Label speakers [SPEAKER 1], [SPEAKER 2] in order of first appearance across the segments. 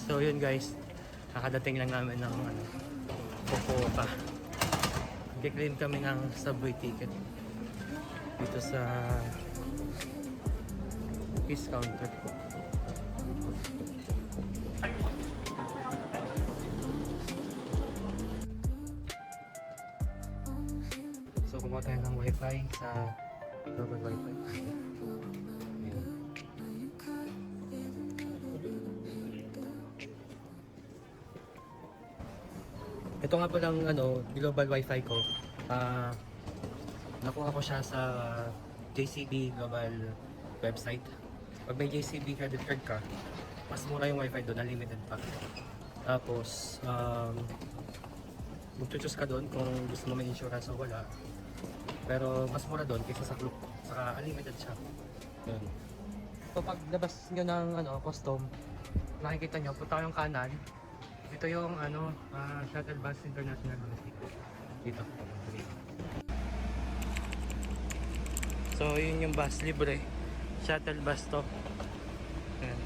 [SPEAKER 1] So yun guys, kakadating lang namin ng Fukuoka. Nag-claim kami ng subway ticket dito sa Peace Counter. So kumuha tayo ng wifi sa global wifi. Ayan. Ito nga po lang global wifi ko. Nakuha ko siya sa JCB Global website. Pag may JCB credit card ka, mas mura yung wifi doon, unlimited pa. Tapos mag-choose ka doon kung gusto mo may insurance o wala. Pero mas mura doon kaysa sa group, saka unlimited siya. Yun. So pag labas nyo ng custom, nakikita nyo, punta kayong kanan. Ito yung Shuttle Bus International Domestic. Dito. So yun yung bus, libre. Shuttle bus to. Ayan.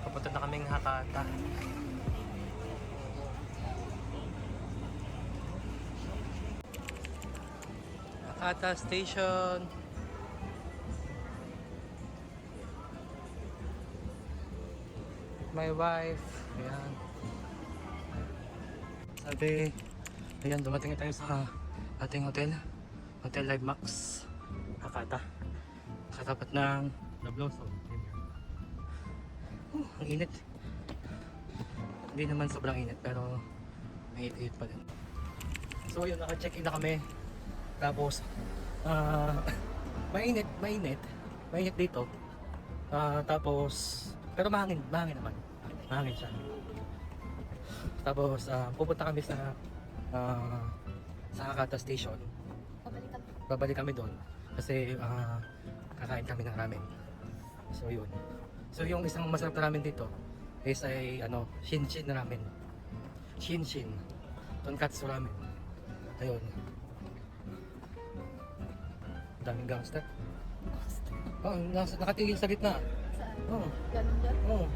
[SPEAKER 1] Papunta na kaming Hakata. Hakata Station. My wife. Ayan. Sabi, ayan, dumating na tayo sa ating hotel. Hotel Live Max. Hakata. Katapat ng The Blossom. Ang init. Hindi naman sobrang init pero may init pa din. So yun, naka-check-in na kami. Tapos mainit dito. Tapos pero mahangin naman. Mahangin siya. Tapos pupunta kami sa Hakata Station. Babalik kami doon kasi kakain kami ng ramen. So yun. So yung isang masarap na ramen dito is ay Shinshin ramen. Shinshin. Tonkatsu ramen. Ayun. Daming gangster. Oh, nakatigil sa gitna.
[SPEAKER 2] Saan?
[SPEAKER 1] Oh.
[SPEAKER 2] Ganun dyan?
[SPEAKER 1] Oh.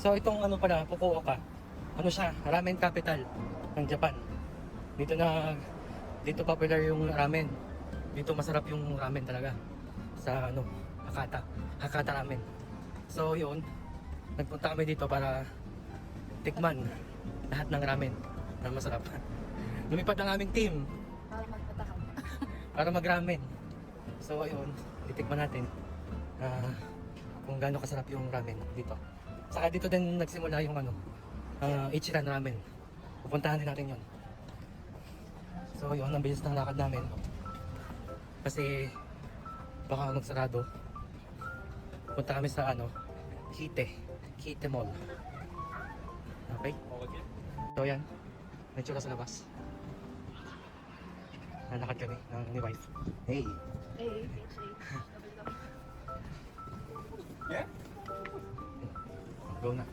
[SPEAKER 1] So itong pala, Fukuoka. Siya, ramen capital ng Japan. Dito popular yung ramen. Dito masarap yung ramen talaga. Sa Hakata ramen. So yun, nagpunta kami dito para tikman lahat ng ramen na masarap. Lumipad ang aming team
[SPEAKER 2] Para magpatakam.
[SPEAKER 1] para mag-ramen. So ayun, titikman natin kung gaano kasarap yung ramen dito. Saka dito din nagsimula yung Ichiran ramen. Pupuntahan din natin yun. So yun, ang bilis ng lakad namin. Kasi baka magsarado. Punta kami sa Kite Mall. Okay? So yan, may tsura sa labas. Nalakad kami ni wife. Hey!
[SPEAKER 2] Eh,
[SPEAKER 1] Yeah? Go na.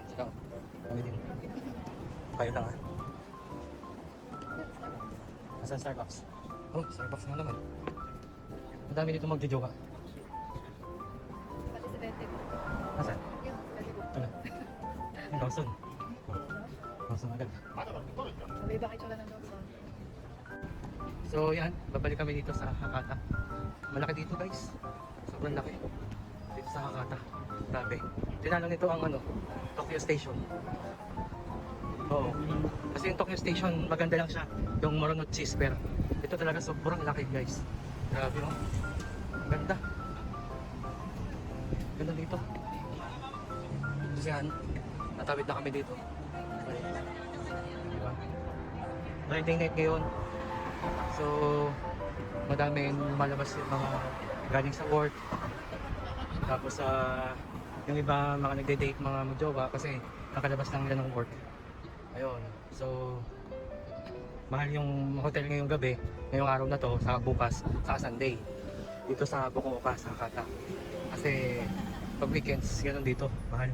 [SPEAKER 1] Sige. Kami din. Kayo lang Asan Starbucks? Oh, Starbucks na naman. Ang dami dito magjo-jowa.
[SPEAKER 2] Pati sa Bete.
[SPEAKER 1] Asan?
[SPEAKER 2] Yung pwede ko.
[SPEAKER 1] Ano? Lawson. Lawson agad.
[SPEAKER 2] May bakit siya ng Lawson.
[SPEAKER 1] So yan, babalik kami dito sa Hakata. Malaki dito guys. Sobrang laki. Dito sa Hakata. Grabe. Tinalo nito ang ano, Tokyo Station. Oo. Kasi yung Tokyo Station, maganda lang siya. Yung Moronotchi Square. Ito talaga sobrang laki guys. Grabe oh. Ganda. Ganda dito. Kasi yan, natawid na kami dito. Diba? Friday night ngayon. So, madaming malabas yung mga galing sa work. Tapos yung iba mga nagde-date mga magjowa kasi nakalabas lang nila ng work. Ayun. So, mahal yung hotel ngayong gabi, ngayong araw na to, sa bukas, sa Sunday. Dito sa Fukuoka, sa Hakata. Kasi pag weekends, ganun dito, mahal.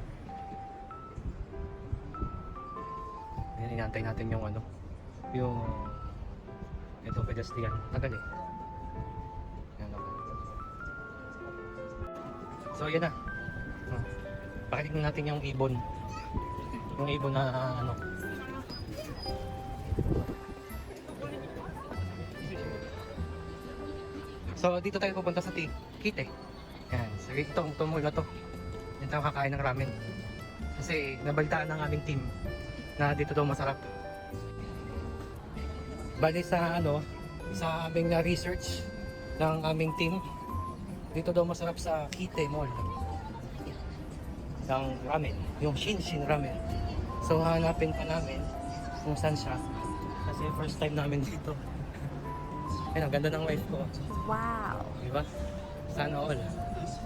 [SPEAKER 1] Ayan, inantay natin yung ano, yung ito pedestrian. Tagal eh. Ayan naman. So, yan na. Pakitignan natin yung ibon. Yung ibon na ano. So, dito tayo pupunta sa Kite. Yan. So, itong tumul na to. Yan tayo kakain ng ramen. Kasi, nabalitaan ng aming team na dito daw masarap. Bali sa ano, sa aming na-research ng aming team, dito daw masarap sa Kite Mall. Ng ramen, yung Shinshin ramen. So, hanapin pa namin kung saan siya. Kasi first time namin dito. Ayun, ang ganda ng wife ko.
[SPEAKER 2] Wow.
[SPEAKER 1] Diba? Sana all.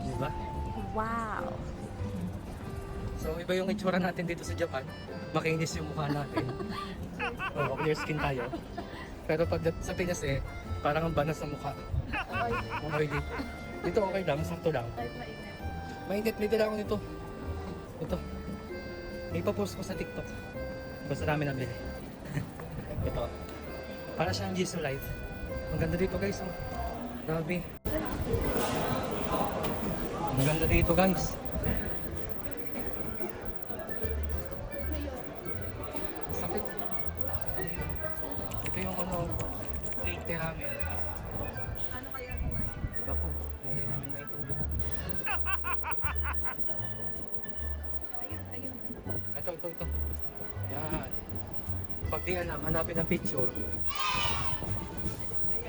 [SPEAKER 1] Diba?
[SPEAKER 2] Wow.
[SPEAKER 1] So, iba yung itsura natin dito sa Japan. Makinis yung mukha natin. Oo, clear skin tayo. Pero pag sa Pinas eh, parang ang banas ng mukha.
[SPEAKER 2] Ay,
[SPEAKER 1] Okay dito. Dito okay lang, sakto lang.
[SPEAKER 2] kahit mainit.
[SPEAKER 1] Mainit, may dala ako nito. Ito. May ipapost ko sa TikTok. Basta namin nabili. Ito. Para siyang Jisoo Life. Ang ganda dito guys. Oh. Grabe. Ang ganda dito guys. Sakit. Ito yung ano, Kite ramen.
[SPEAKER 2] Ano kaya naman?
[SPEAKER 1] Baku, hindi namin naiintindihan.
[SPEAKER 2] Ayun.
[SPEAKER 1] Ito. Yan. Pag di alam, hanapin ang picture.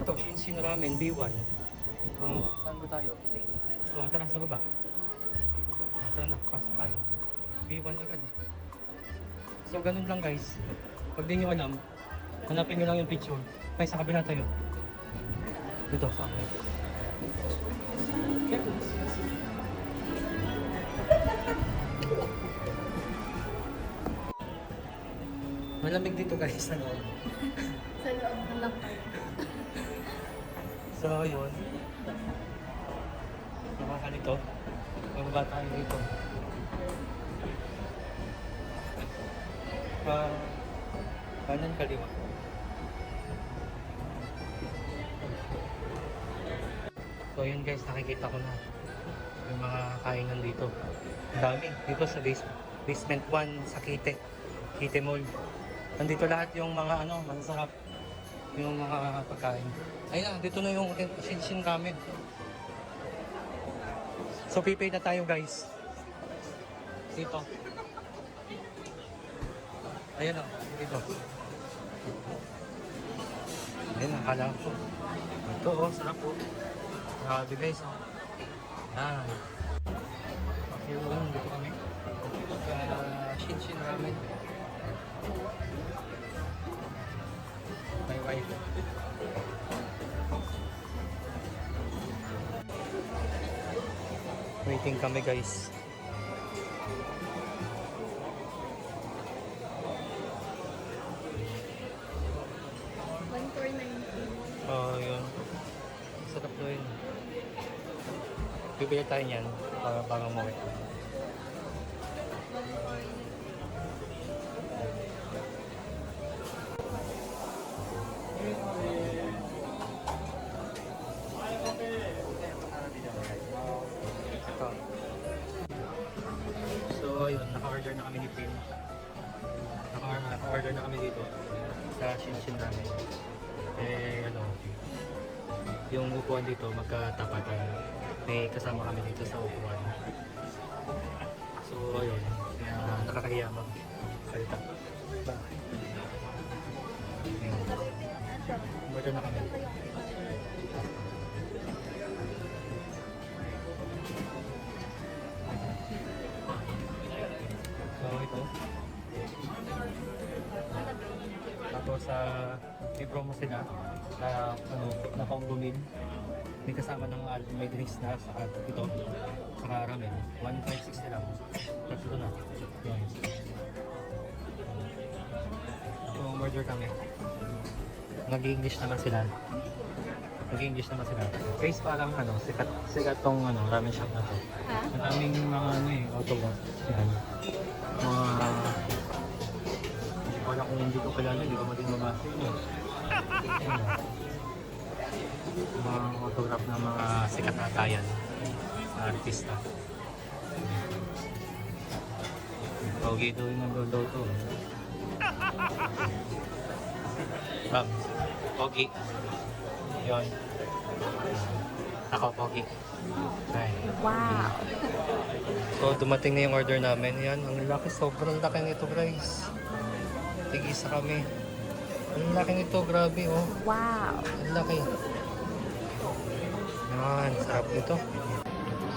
[SPEAKER 1] Ito, Shinshin Ramen B1. Oh, saan ba tayo? Oh, tara sa baba. Tara na, pasok tayo. B1 agad. So, ganun lang guys. Pag di nyo alam, hanapin nyo lang yung picture. May sa kabila tayo. Dito, sa akin. Malamig dito guys, ano?
[SPEAKER 2] Sa loob na lang tayo.
[SPEAKER 1] So, yun. Nakakalito. Bababa tayo dito. Kanan kaliwa. So, yun guys, nakikita ko na yung mga kainan dito. Ang dami. Dito sa basement 1 sa Kite Mall. Nandito lahat yung mga ano, masarap yung mga pagkain. Ayun na, dito na yung Shinshin ramen. So, pipay na tayo guys. Dito. Ayan o, dito. Ayan, akala ko. Ito oh, sarap po. Grabe guys oh. Yan. Okay, dito kami. Shinshin ramen. My wife. Waiting kami guys. Oh, yun. Sarap to yun. Bibili tayo niyan para bago umuwi. Ito. So, ayun. Naka-order na kami ni Tim. Naka-order na kami dito sa Shinshin namin. Eh, ano, yung upuan dito magkatapatan. may kasama kami dito sa upuan. So, ayun. Kaya nakakahiya mag-salita. Ayun. Order na kami. So, ito. Tapos may promo sila na na combo meal. May kasama ng may drinks na saka ito. Saka ramen. 1,560 lang. Tapos ito na. Yun. So, order kami. Nag-English naman sila. Nag-English naman sila. Guys, parang sikat tong ramen shop na to.
[SPEAKER 2] Ha?
[SPEAKER 1] Ang aming mga autograph. Yan. Mga wala kung hindi ko kilala, hindi ko maging mabasa yun. Mga autograph ng mga sikat na atayan na artista. Pogi daw yung nandun to. Ma'am, Pogi. Yun. Ako, Pogi. Ay.
[SPEAKER 2] Wow.
[SPEAKER 1] So, dumating na yung order namin. Yan, ang laki. Sobrang laki nito, guys. Tig-isa kami. Ang laki nito, grabe, oh.
[SPEAKER 2] Wow.
[SPEAKER 1] Ang laki. Yan, sarap nito.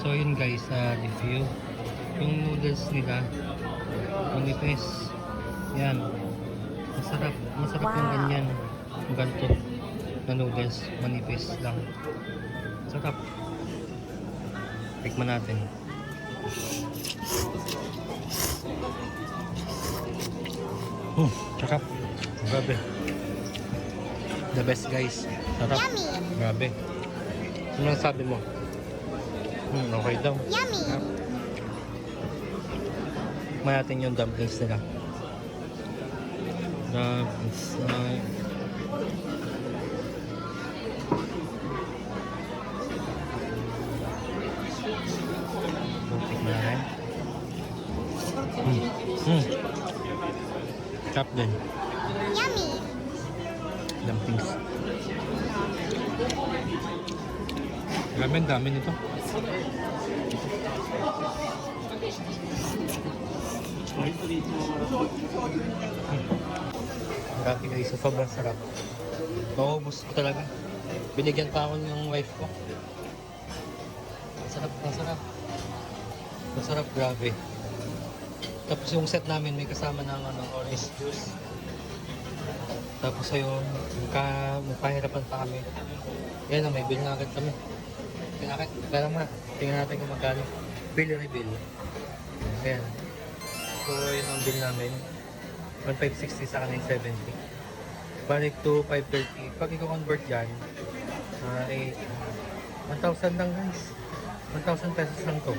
[SPEAKER 1] So, yun guys, review. Yung noodles nila, manipis. Yan. Masarap. Masarap yung
[SPEAKER 2] Wow.
[SPEAKER 1] ganyan. Yung ganito na noodles, manipis lang. Sarap. Tikman natin. Sarap. Grabe. The best guys. Sarap. Grabe. Ano ang sabi mo? Okay daw.
[SPEAKER 2] Yummy.
[SPEAKER 1] Tikman natin yung dumplings nila. Dumplings. Tikman natin. Sarap din.
[SPEAKER 2] Yummy.
[SPEAKER 1] Dumplings. Grabe, ang dami nito. Grabe guys, sobrang sarap. Maubos ko talaga. Binigyan pa ako ng wife ko. Masarap, masarap. Masarap, grabe. Tapos yung set namin may kasama ng orange juice. Tapos ayun, magpahirapan pa kami. Yan na, may bill na agad kami. Kaya naman, tingnan natin kung magkano. Bill reveal. Ayan. So, yun ang bill namin. 1,560 sa kanil 70. Balik to 530. Pag i-convert dyan, 1,000 lang guys. 1,000 pesos lang to.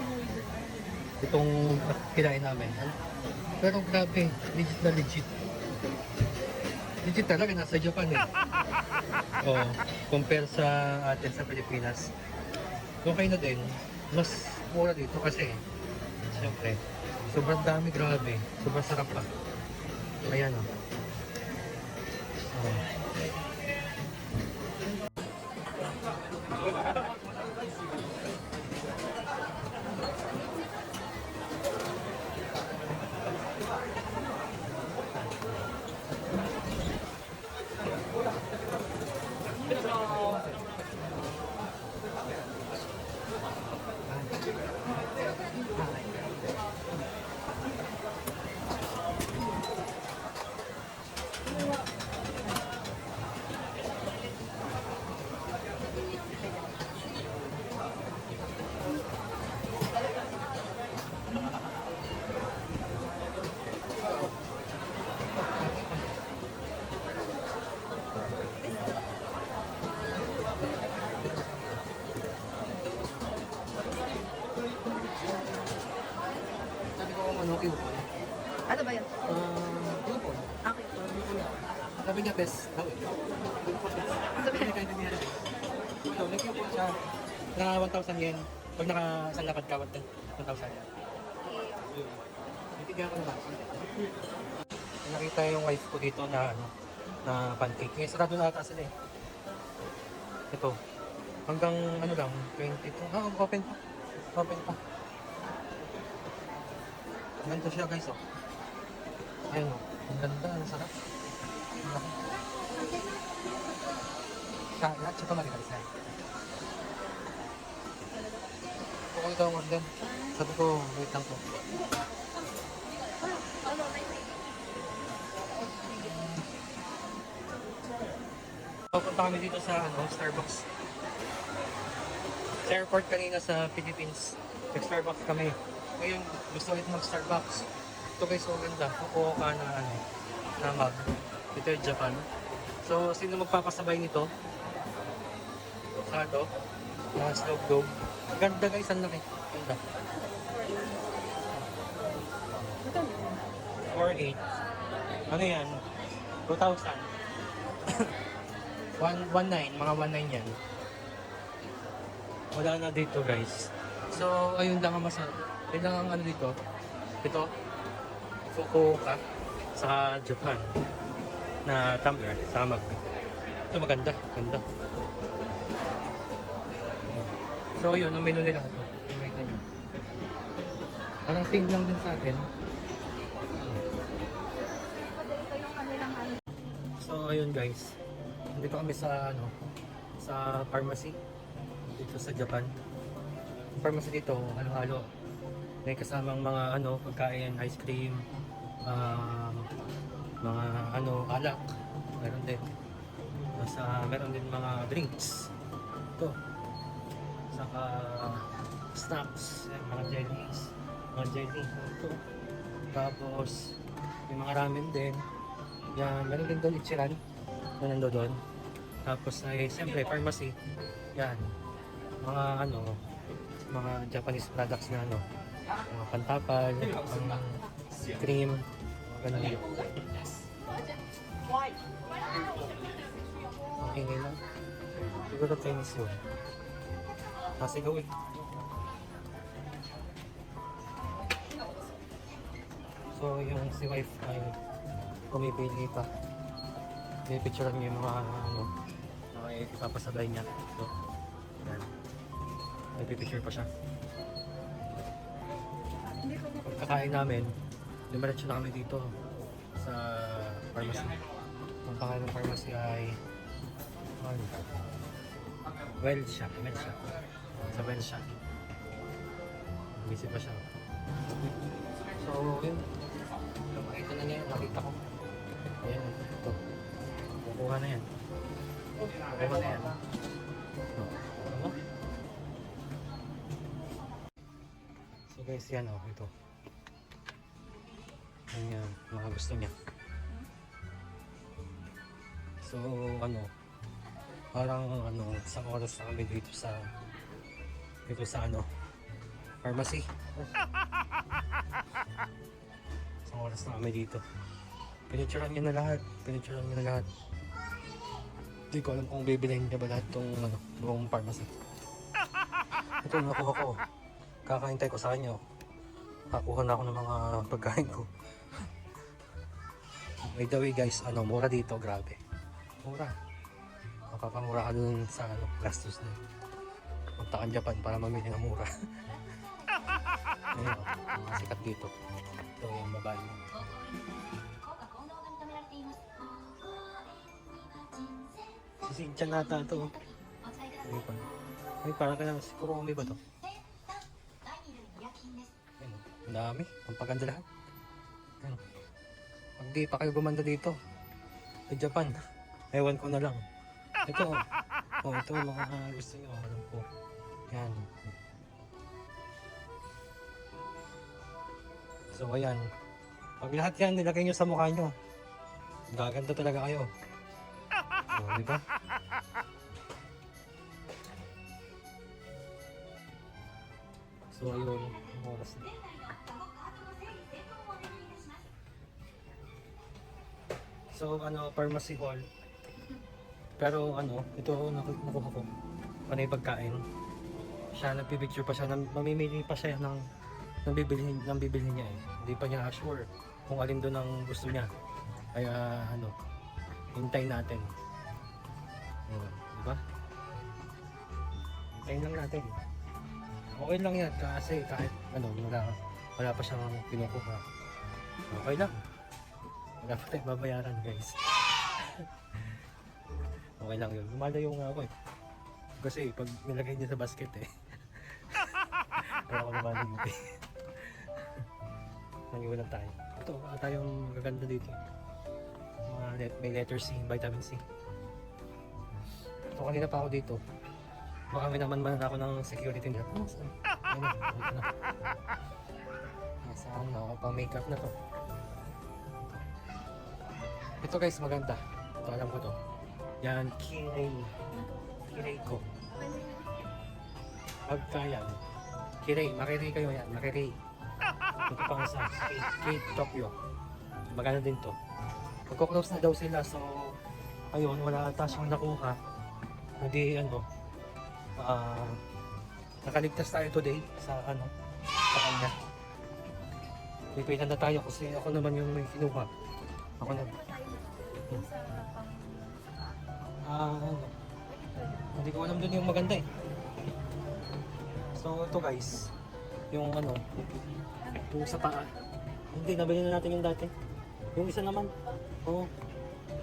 [SPEAKER 1] Itong kinain namin. Pero grabe, legit na legit. Legit talaga, nasa Japan eh. Oh, compare sa atin sa Pilipinas. Okay na din, mas mura dito kasi siyempre, sobrang dami, grabe. Sobrang sarap pa. Ayan oh. Oh. Sabi ko kung ano, coupon.
[SPEAKER 2] Ano ba yun?
[SPEAKER 1] Coupon.
[SPEAKER 2] Okay.
[SPEAKER 1] Sabi niya best daw eh. Sabi niya kahit hindi niya. Ito, may coupon siya na 1,000 yen. Pag nakasang lapad ka, 1,000 yen. Nitigan ko naman. Nakita yung wife ko dito na na pancake. Eh, sarado na ata sila eh. Ito. Hanggang ano lang, 22. Ah, open pa. Open pa. Ganda siya guys, oh. Ayan, oh. Ang ganda, ang sarap. Ang laki. Lahat siya ito marikalisay. Kung ito ang order, sabi ko, wait lang po. Pupunta kami dito sa Starbucks. Sa airport kanina sa Philippines. Nag-Starbucks kami. Ngayon, gusto ulit mag-Starbucks. Ito guys, so ganda. Kukuha ka na mug. Ito yung Japan. So, sino magpapasabay nito? Sado. Mga Snoop Dogg. Ganda guys, ang laki. Ganda. 4.8. Ano yan? 2,000. 1.9. Mga 1.9 yan. Wala na dito guys. So, ayun lang ang masarap. Yun lang ang ano dito. Ito. Fukuoka. Sa Japan. Na tumbler. Sa mug. Ito maganda. Ganda. So, yun. Ang menu nila ito. Nakita nyo. Parang same lang din sa atin. So, ayun guys. Dito kami sa sa pharmacy dito sa Japan. Ang pharmacy dito, halo-halo. May kasamang mga pagkain, ice cream, mga alak. Meron din. Meron din mga drinks. Ito. Saka snacks, mga jellies, mga jelly. Ito. Tapos may mga ramen din. Yan, meron din doon Ichiran na nando doon. Tapos ay siyempre pharmacy. Yan. Mga mga Japanese products na mga pantapal, cream, mga ganun. Okay nila. Siguro Chinese yun. Nasigaw eh. So yung si wife ay pumipili pa. Pipicturean niya yung mga ipapasabay niya. So, yan. May pipicture pa siya. Pagkakain namin, dumiretso na kami dito sa pharmacy. Ang pangalan ng pharmacy ay Welsha. Sa Welsha. Busy pa siya. So, yun. Nakita na niya, nakita ko. Ayan, ito. Kukuha na yan. Kukuha na yan. Oh. So guys, yan ito. Yan, mga gusto niya. So, parang isang oras na kami dito sa pharmacy. Isang oras na kami dito. Pinicturean niya na lahat. Hindi ko alam kung bibilihin niya ba lahat itong buong pharmacy. Ito nakuha ko. Kakahintay ko sa kanya. Kakuha na ako ng mga pagkain ko. By the way guys, mura dito, grabe. Mura. Makakamura ka dun sa gastos na. Punta kang Japan para mamili ng mura. Ayun, mga sikat dito. Ito yung babae. Si Sinchan nata ito. Ay, parang kailangan si Kuromi ba ito? Ayun, ang dami. Ang paganda lahat. Ayun. Pag di pa kayo gumanda dito sa Japan, ewan ko na lang. Ito ito mga gusto nyo. Alam ko. Yan. So ayan. Pag lahat yan nilagay nyo sa mukha nyo, gaganda talaga kayo. So, di ba? So ayun, ang oras na. So pharmacy hall. Pero ito nakuha ko. Yung pagkain. Siya nagpipicture pa siya, mamimili pa siya ng bibilhin niya eh. Hindi pa niya sure kung alin doon ang gusto niya. Kaya hintayin natin. Diba? Kain lang natin. Okay lang yan kasi kahit ano, wala pa siyang kinukuha. Okay lang. Wala pa tayong babayaran guys. Okay lang yun. Lumalayo nga ako eh. Kasi pag nilagay niya sa basket eh. Kaya ako lumalayo eh. Nangiwalan tayo. Ito, wala tayong gaganda dito. May letter C, vitamin C. So kanina pa ako dito. Baka may naman ako ng security nila. Oh, saan? Ayun na, dito na. Saan na? Pang makeup na to. Ito guys, maganda. Ito, alam ko to. Yan, Kirei ko. Pagkayan. Kirei, makirei kayo yan, makirei. Ito pang isa, Kate Tokyo. Maganda din to. Magko-close na daw sila, so ayun, wala ata siyang nakuha. Hindi nakaligtas tayo today sa sa kanya. Pipitan na tayo kasi ako naman yung may kinuha. Ako na. Hindi ko alam dun yung maganda eh. So ito guys, yung yung sa paa. Hindi, nabili na natin yung dati. Yung isa naman. Oo.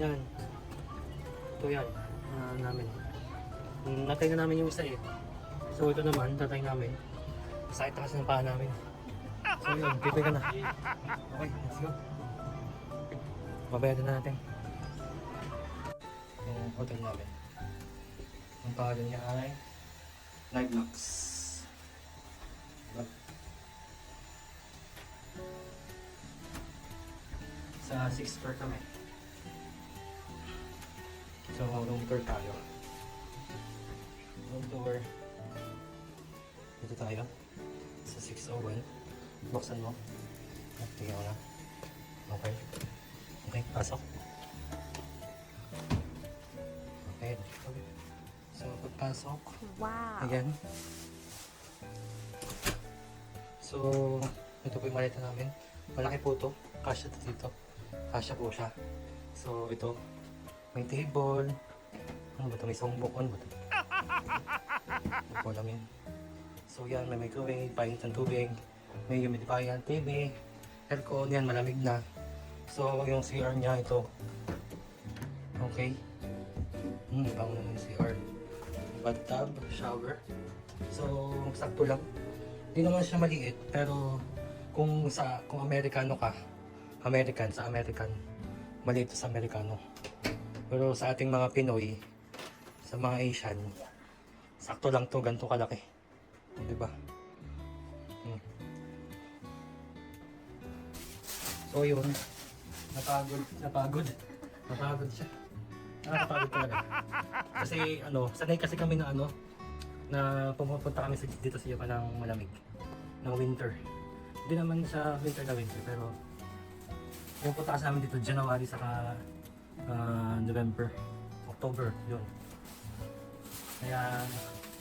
[SPEAKER 1] Yan. Ito yan. Namin. Natay na namin yung isa eh. So ito naman, tatay namin. Sakit na kasi ng paa namin. So yun, pipay ka na. Okay, let's go. Babayadan na natin. Yung hotel namin. Ang pangalan niya ay Nightlux. Sa 6th floor kami. So, room tour tayo. Room tour. Dito tayo. Sa 601. Buksan mo. Tingnan mo na. Okay. Okay, pasok. Okay. So, pagpasok.
[SPEAKER 2] Wow.
[SPEAKER 1] Ayan. So, ito po yung malita namin. Malaki po ito. Kasya dito. Kasya po siya. So, ito. May table. Ano ba ito? May songbok. Ano ba ito? Ito po lang yun. So, yan. May microwave. Painit ng tubig. May humidifier, TV. Aircon. Yan. Malamig na. So, yung CR niya ito. Okay. Bango na yung CR. Bathtub. Shower. So, sakto lang. Hindi naman siya maliit. Pero, kung Amerikano ka, sa American, maliit sa Amerikano. Pero sa ating mga Pinoy, sa mga Asian, sakto lang to, ganito kalaki. Diba? So yun, napagod siya. Nakakapagod talaga. Kasi sanay kasi kami na na pumupunta kami dito sa Japan ng malamig, ng winter. Hindi naman sa winter na winter, pero pupunta kasi namin dito January saka November, October, yun. Kaya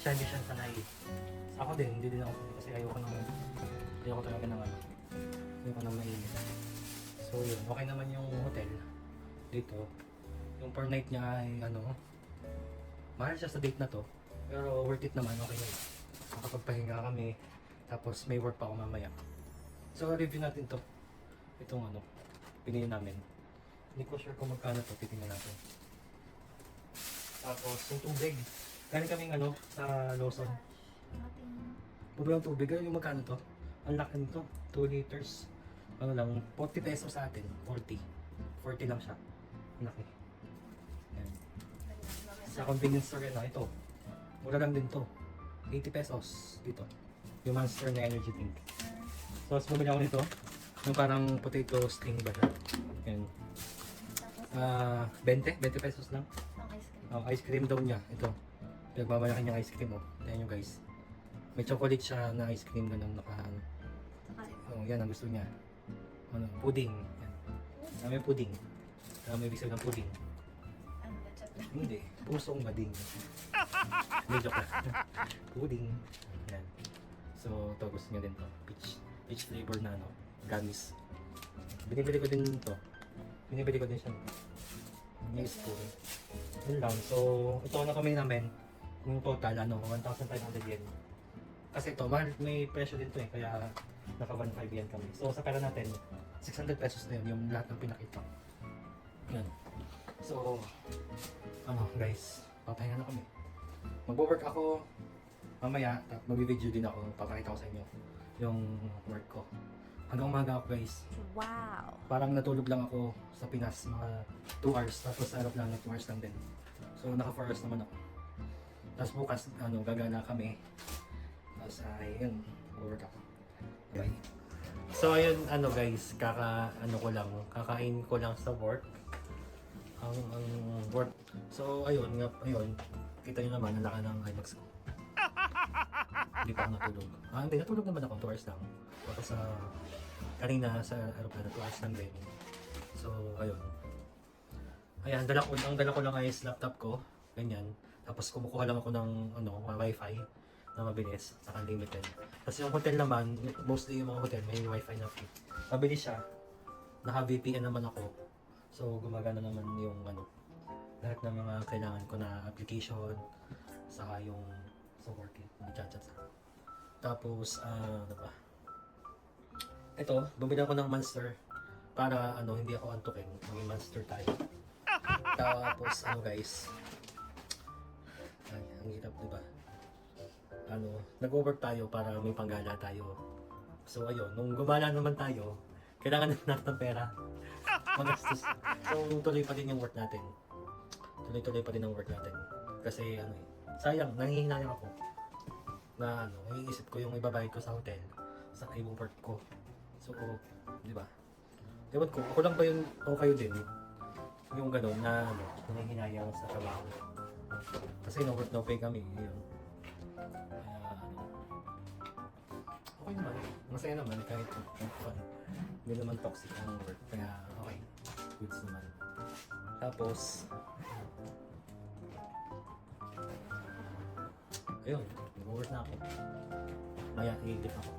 [SPEAKER 1] siya hindi siya sanay. Ako din, hindi din ako sanay kasi ayoko talaga ng ayoko nang mainit. So yun, okay naman yung hotel dito. Yung per night niya ay mahal siya sa date na to, pero worth it naman, okay na. Makapagpahinga kami, tapos may work pa ako mamaya. So review natin to. Itong pinili namin. Hindi ko sure kung magkano to, titingnan natin. Tapos yung tubig. Galing kaming sa Lawson. Bubay ang tubig. Yung magkano to? Ang laki nito. 2 liters. 40 pesos sa atin. 40 lang siya. Ang laki. Yan. Sa convenience store na ito. Mura lang din to. 80 pesos dito. Yung Monster na energy drink. So, bumili ako nito. Yung parang potato sting ba siya? Yan. 20 pesos lang. Ice cream daw niya. Ito. Pinagmamalaki niyang ice cream. Tignan nyo guys. May chocolate siya na ice cream. Ganun yan ang gusto niya. Pudding. Yan. May pudding. May ibig sabihin ng pudding. Hindi. Pusong bading. Hindi, joke lang. Pudding. Yan. So, ito gusto niya din to. Peach flavor na gummies. Binibili ko din to. Binibili ko din siya. Yung spoon. Yun lang. So, ito na kami namin. Yung total, 1,500 yen. Kasi ito, may presyo din to eh, kaya naka 1,500 yen kami. So sa pera natin, 600 pesos na yun, yung lahat ng pinakita. Yan. So, guys, papahinga na kami. Magwo-work ako mamaya, mag-video din ako, papakita ko sa inyo yung work ko. Hanggang umaga ako guys.
[SPEAKER 2] Wow.
[SPEAKER 1] Parang natulog lang ako sa Pinas, mga 2 hours, tapos sa aeroplano 2 hours lang din. So naka 4 hours naman ako. Tapos bukas, gagala kami. Tapos ayun, work ako. Bye. So ayun, guys, kakain ko lang sa work. Ang work. So ayun, kita nyo naman, ang laka ng IMAX ko. Hindi pa ako natulog. Hindi, natulog naman ako, 2 hours lang. Tapos kanina sa aeroplano, 2 hours lang din. So ayun. Ayan, ang dala ko lang ay laptop ko, ganyan. Tapos kumukuha lang ako ng wifi na mabilis, sa unlimited. Tapos yung hotel naman, mostly yung mga hotel may wifi na free. Mabilis siya. Naka-VPN naman ako. So gumagana naman yung lahat ng mga kailangan ko na application, saka yung sa work chat sa. Tapos ano ba? Ito, bumili ako ng Monster para hindi ako antukin. Maging Monster tayo. Tapos guys, ang hirap, diba? Nag-work tayo para may panggala tayo. So ayun, nung gumala naman tayo, kailangan natin ng pera. Magastos. So tuloy pa din yung work natin. Tuloy-tuloy pa din ang work natin. Kasi sayang, nangihinayang ako na iisip ko yung ibabayad ko sa hotel sa ibang work ko. So, di ba? Ewan ko, ako lang ba yun o kayo din? Yung gano'n na nangihinayang sa trabaho. Kasi no work no pay kami. Yun. Kaya okay naman. Masaya naman kahit fun. Hindi naman toxic ang work. Kaya okay. Goods naman. Tapos, ayun, nag-work na ako. Maya, i-edit ako.